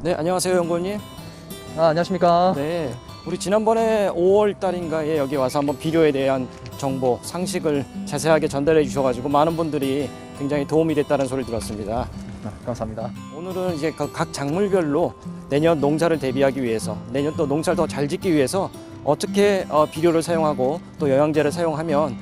네, 안녕하세요, 연구원님. 안녕하십니까. 네, 우리 지난번에 5월 달인가에 여기 와서 한번 비료에 대한 정보, 상식을 자세하게 전달해 주셔가지고 많은 분들이 굉장히 도움이 됐다는 소리를 들었습니다. 감사합니다. 오늘은 이제 각 작물별로 내년 농사를 대비하기 위해서, 내년 또 농사를 더 잘 짓기 위해서 어떻게 비료를 사용하고 또 영양제를 사용하면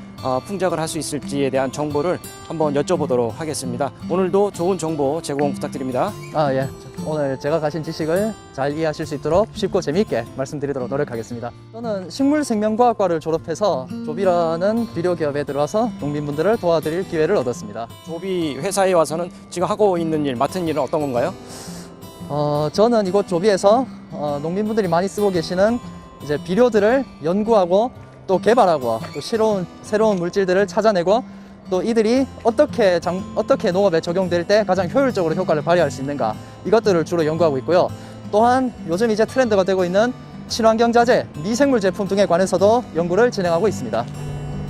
풍작을 할 수 있을지에 대한 정보를 한번 여쭤보도록 하겠습니다. 오늘도 좋은 정보 제공 부탁드립니다. 예. 오늘 제가 가진 지식을 잘 이해하실 수 있도록 쉽고 재미있게 말씀드리도록 노력하겠습니다. 저는 식물생명과학과를 졸업해서 조비라는 비료 기업에 들어와서 농민분들을 도와드릴 기회를 얻었습니다. 조비 회사에 와서는 지금 하고 있는 일, 맡은 일은 어떤 건가요? 저는 이곳 조비에서 농민분들이 많이 쓰고 계시는 이제 비료들을 연구하고 또 개발하고 또 새로운 물질들을 찾아내고 또 이들이 어떻게 농업에 적용될 때 가장 효율적으로 효과를 발휘할 수 있는가, 이것들을 주로 연구하고 있고요. 또한 요즘 이제 트렌드가 되고 있는 친환경 자재, 미생물 제품 등에 관해서도 연구를 진행하고 있습니다.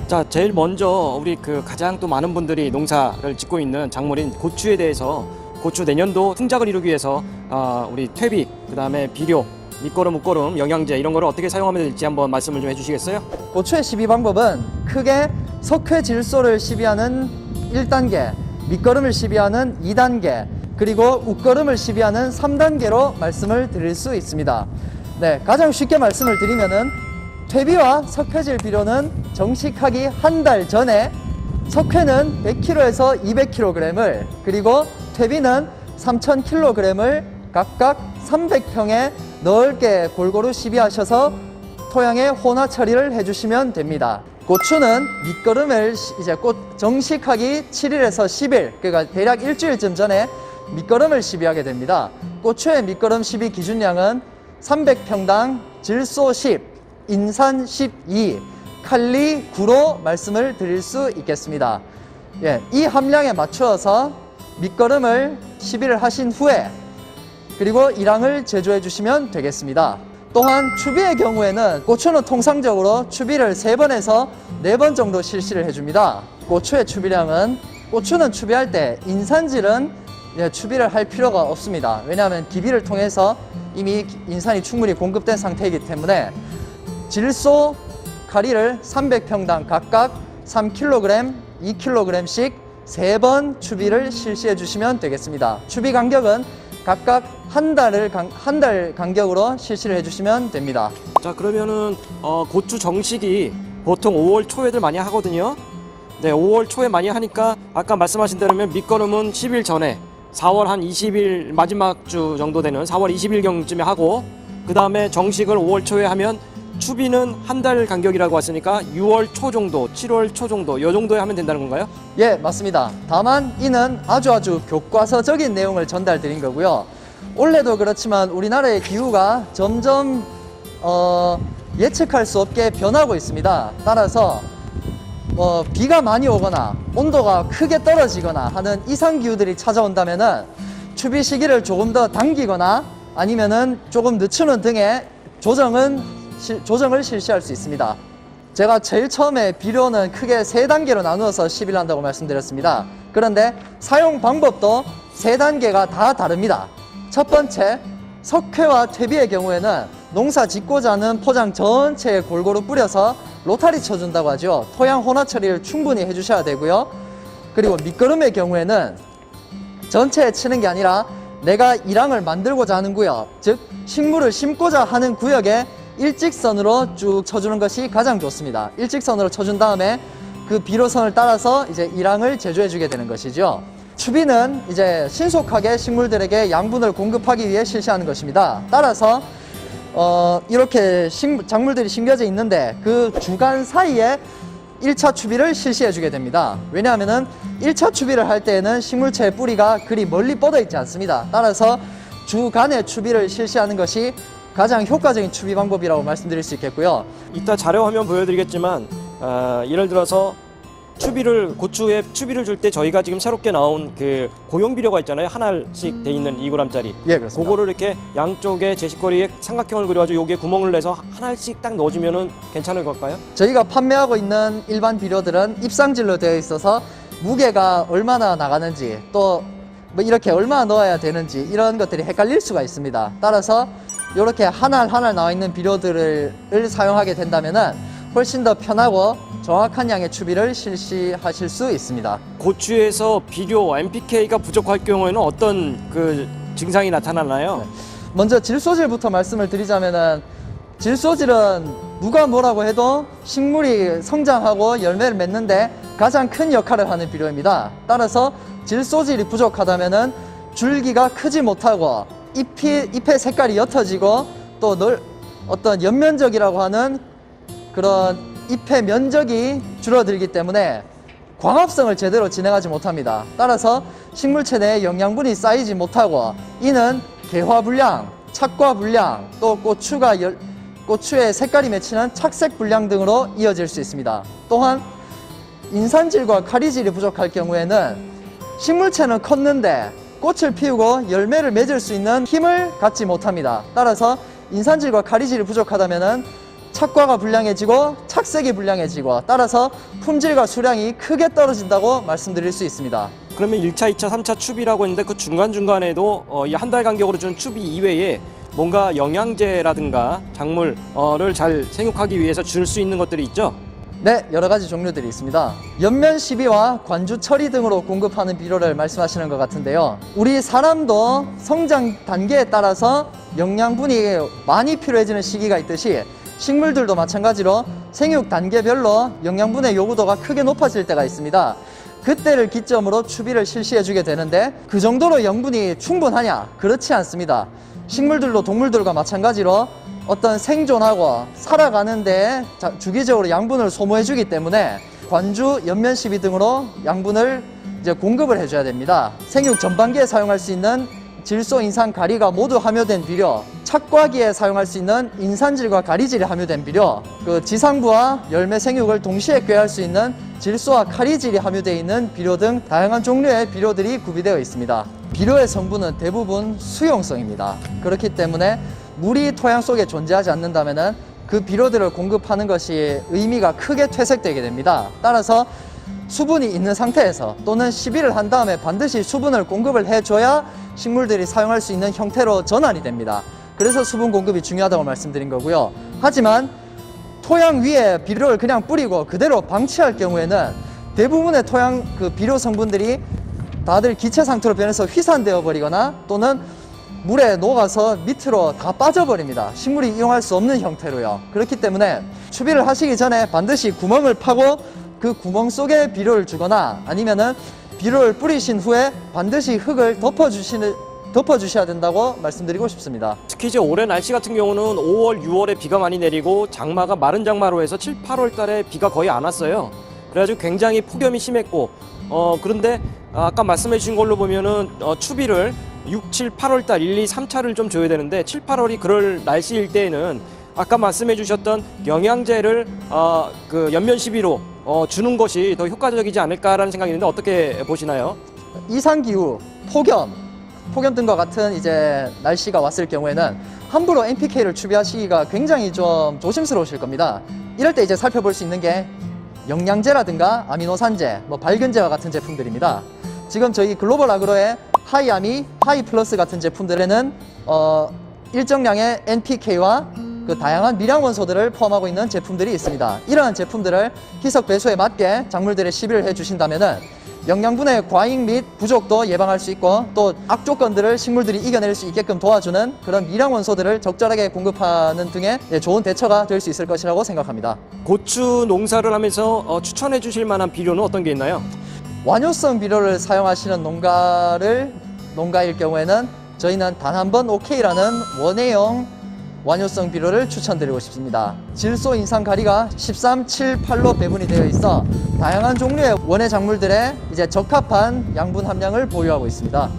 자, 제일 먼저 우리 가장 또 많은 분들이 농사를 짓고 있는 작물인 고추에 대해서, 고추 내년도 풍작을 이루기 위해서 우리 퇴비, 그다음에 비료, 밑거름, 묵거름, 영양제 이런 거를 어떻게 사용하면 될지 한번 말씀을 좀 해주시겠어요? 고추의 시비 방법은 크게 석회 질소를 시비하는 1단계, 밑거름을 시비하는 2단계, 그리고 웃거름을 시비하는 3단계로 말씀을 드릴 수 있습니다. 네, 가장 쉽게 말씀을 드리면은 퇴비와 석회질 비료는 정식하기 한 달 전에 석회는 100kg에서 200kg을, 그리고 퇴비는 3000kg을 각각 300평에 넓게 골고루 시비하셔서 토양에 혼화 처리를 해주시면 됩니다. 고추는 밑거름을 이제 정식하기 7일에서 10일, 그러니까 대략 일주일쯤 전에 밑거름을 시비하게 됩니다. 고추의 밑거름 시비 기준량은 300평당 질소 10, 인산 12, 칼리 9로 말씀을 드릴 수 있겠습니다. 예, 이 함량에 맞추어서 밑거름을 시비를 하신 후에 그리고 일항을 제조해 주시면 되겠습니다. 또한 추비의 경우에는 고추는 통상적으로 추비를 3번에서 4번 정도 실시를 해줍니다. 고추의 추비량은, 고추는 추비할 때 인산질은 추비를 할 필요가 없습니다. 왜냐하면 기비를 통해서 이미 인산이 충분히 공급된 상태이기 때문에 질소, 가리를 300평당 각각 3kg, 2kg씩 3번 추비를 실시해 주시면 되겠습니다. 추비 간격은 각각 한 달 간격으로 실시를 해주시면 됩니다. 자, 그러면은 고추 정식이 보통 5월 초에들 많이 하거든요. 네, 5월 초에 많이 하니까 아까 말씀하신 대로면 밑거름은 10일 전에 4월 한 20일 마지막 주 정도 되는 4월 20일경쯤에 하고, 그 다음에 정식을 5월 초에 하면 추비는 한 달 간격이라고 했으니까 6월 초 정도, 7월 초 정도, 요 정도에 하면 된다는 건가요? 예, 맞습니다. 다만 이는 아주 교과서적인 내용을 전달 드린 거고요. 올해도 그렇지만 우리나라의 기후가 점점 예측할 수 없게 변하고 있습니다. 따라서 비가 많이 오거나 온도가 크게 떨어지거나 하는 이상기후들이 찾아온다면은 추비 시기를 조금 더 당기거나 아니면은 조금 늦추는 등의 조정을 실시할 수 있습니다. 제가 제일 처음에 비료는 크게 3단계로 나누어서 시비를 한다고 말씀드렸습니다. 그런데 사용 방법도 3단계가 다 다릅니다. 첫 번째, 석회와 퇴비의 경우에는 농사 짓고자 하는 포장 전체에 골고루 뿌려서 로타리 쳐준다고 하죠. 토양 혼화 처리를 충분히 해주셔야 되고요. 그리고 밑거름의 경우에는 전체에 치는 게 아니라 내가 일항을 만들고자 하는 구역, 즉 식물을 심고자 하는 구역에 일직선으로 쭉 쳐주는 것이 가장 좋습니다. 일직선으로 쳐준 다음에 그 비료선을 따라서 이제 일항을 제조해 주게 되는 것이죠. 추비는 이제 신속하게 식물들에게 양분을 공급하기 위해 실시하는 것입니다. 따라서 이렇게 작물들이 심겨져 있는데 그 주간 사이에 1차 추비를 실시해 주게 됩니다. 왜냐하면은 1차 추비를 할 때에는 식물체의 뿌리가 그리 멀리 뻗어 있지 않습니다. 따라서 주간에 추비를 실시하는 것이 가장 효과적인 추비 방법이라고 말씀드릴 수 있겠고요. 이따 자료 화면 보여드리겠지만 예를 들어서 고추에 추비를 줄 때 저희가 지금 새롭게 나온 그 고용 비료가 있잖아요. 하나씩 돼 있는 2g짜리. 예, 그렇습니다. 그거를 이렇게 양쪽에 제식거리에 삼각형을 그려가지고 여기에 구멍을 내서 하나씩 딱 넣어주면은 괜찮을 걸까요? 저희가 판매하고 있는 일반 비료들은 입상질로 되어 있어서 무게가 얼마나 나가는지 또 뭐 이렇게 얼마나 넣어야 되는지 이런 것들이 헷갈릴 수가 있습니다. 따라서 이렇게 하나 나와 있는 비료들을 사용하게 된다면은 훨씬 더 편하고 정확한 양의 추비를 실시하실 수 있습니다. 고추에서 비료 NPK가 부족할 경우에는 어떤 그 증상이 나타나나요? 먼저 질소질부터 말씀을 드리자면은 질소질은 누가 뭐라고 해도 식물이 성장하고 열매를 맺는데 가장 큰 역할을 하는 비료입니다. 따라서 질소질이 부족하다면은 줄기가 크지 못하고 잎의 색깔이 옅어지고 또 어떤 연면적이라고 하는 그런 잎의 면적이 줄어들기 때문에 광합성을 제대로 진행하지 못합니다. 따라서 식물체 내에 영양분이 쌓이지 못하고 이는 개화불량, 착과불량, 또 고추의 색깔이 맺히는 착색불량 등으로 이어질 수 있습니다. 또한 인산질과 카리질이 부족할 경우에는 식물체는 컸는데 꽃을 피우고 열매를 맺을 수 있는 힘을 갖지 못합니다. 따라서 인산질과 카리질이 부족하다면 착과가 불량해지고 착색이 불량해지고 따라서 품질과 수량이 크게 떨어진다고 말씀드릴 수 있습니다. 그러면 1차, 2차, 3차 추비라고 했는데 그 중간중간에도 이 한 달 간격으로 준 추비 이외에 뭔가 영양제라든가 작물을 잘 생육하기 위해서 줄 수 있는 것들이 있죠? 네, 여러 가지 종류들이 있습니다. 연면 시비와 관주 처리 등으로 공급하는 비료를 말씀하시는 것 같은데요. 우리 사람도 성장 단계에 따라서 영양분이 많이 필요해지는 시기가 있듯이 식물들도 마찬가지로 생육 단계별로 영양분의 요구도가 크게 높아질 때가 있습니다. 그때를 기점으로 추비를 실시해 주게 되는데 그 정도로 영분이 충분하냐? 그렇지 않습니다. 식물들도 동물들과 마찬가지로 어떤 생존하고 살아가는데 주기적으로 양분을 소모해 주기 때문에 관주, 연면시비 등으로 양분을 이제 공급을 해줘야 됩니다. 생육 전반기에 사용할 수 있는 질소, 인산, 가리가 모두 함유된 비료, 착과기에 사용할 수 있는 인산질과 가리질이 함유된 비료, 그 지상부와 열매 생육을 동시에 꾀할 수 있는 질소와 카리질이 함유되어 있는 비료 등 다양한 종류의 비료들이 구비되어 있습니다. 비료의 성분은 대부분 수용성입니다. 그렇기 때문에 물이 토양 속에 존재하지 않는다면 그 비료들을 공급하는 것이 의미가 크게 퇴색되게 됩니다. 따라서 수분이 있는 상태에서 또는 시비를 한 다음에 반드시 수분을 공급을 해줘야 식물들이 사용할 수 있는 형태로 전환이 됩니다. 그래서 수분 공급이 중요하다고 말씀드린 거고요. 하지만 토양 위에 비료를 그냥 뿌리고 그대로 방치할 경우에는 대부분의 토양 그 비료 성분들이 다들 기체 상태로 변해서 휘산되어 버리거나 또는 물에 녹아서 밑으로 다 빠져버립니다. 식물이 이용할 수 없는 형태로요. 그렇기 때문에 추비를 하시기 전에 반드시 구멍을 파고 그 구멍 속에 비료를 주거나 아니면은 비료를 뿌리신 후에 반드시 흙을 덮어주셔야 된다고 말씀드리고 싶습니다. 특히 이제 올해 날씨 같은 경우는 5월, 6월에 비가 많이 내리고 장마가 마른 장마로 해서 7, 8월 달에 비가 거의 안 왔어요. 그래가지고 굉장히 폭염이 심했고 그런데 아까 말씀해 주신 걸로 보면은 추비를 6, 7, 8월 달 1, 2, 3차를 좀 줘야 되는데 7, 8월이 그럴 날씨일 때에는 아까 말씀해 주셨던 영양제를 그 연면 시비로 주는 것이 더 효과적이지 않을까라는 생각이 있는데 어떻게 보시나요? 이상기후, 폭염 등과 같은 이제 날씨가 왔을 경우에는 함부로 NPK를 추비하시기가 굉장히 좀 조심스러우실 겁니다. 이럴 때 이제 살펴볼 수 있는 게 영양제라든가 아미노산제, 발균제와 같은 제품들입니다. 지금 저희 글로벌 아그로의 하이아미, 하이플러스 같은 제품들에는 일정량의 NPK와 그 다양한 미량 원소들을 포함하고 있는 제품들이 있습니다. 이러한 제품들을 희석 배수에 맞게 작물들에 시비를 해주신다면은 영양분의 과잉 및 부족도 예방할 수 있고 또 악조건들을 식물들이 이겨낼 수 있게끔 도와주는 그런 미량 원소들을 적절하게 공급하는 등의 좋은 대처가 될 수 있을 것이라고 생각합니다. 고추 농사를 하면서 추천해 주실 만한 비료는 어떤 게 있나요? 완효성 비료를 사용하시는 농가일 경우에는 저희는 단 한 번 OK라는 원해용 완효성 비료를 추천드리고 싶습니다. 질소, 인산, 가리가 13, 7, 8로 배분이 되어 있어 다양한 종류의 원예 작물들에 이제 적합한 양분 함량을 보유하고 있습니다.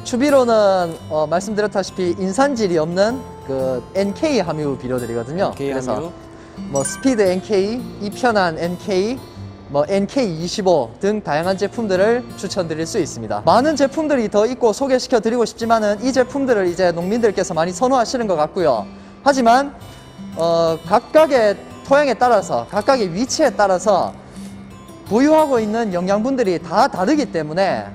추비로는 말씀드렸다시피 인산질이 없는 그 NK 함유 비료들이거든요. NK 그래서 함유. 스피드 NK, 이편한 NK, NK25 등 다양한 제품들을 추천드릴 수 있습니다. 많은 제품들이 더 있고 소개시켜 드리고 싶지만은 이 제품들을 이제 농민들께서 많이 선호하시는 것 같고요. 하지만 각각의 토양에 따라서 각각의 위치에 따라서 보유하고 있는 영양분들이 다 다르기 때문에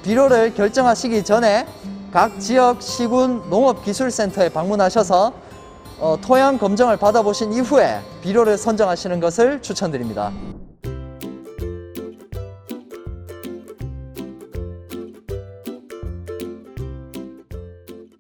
비료를 결정하시기 전에 각 지역 시군 농업기술센터에 방문하셔서 토양 검정을 받아보신 이후에 비료를 선정하시는 것을 추천드립니다.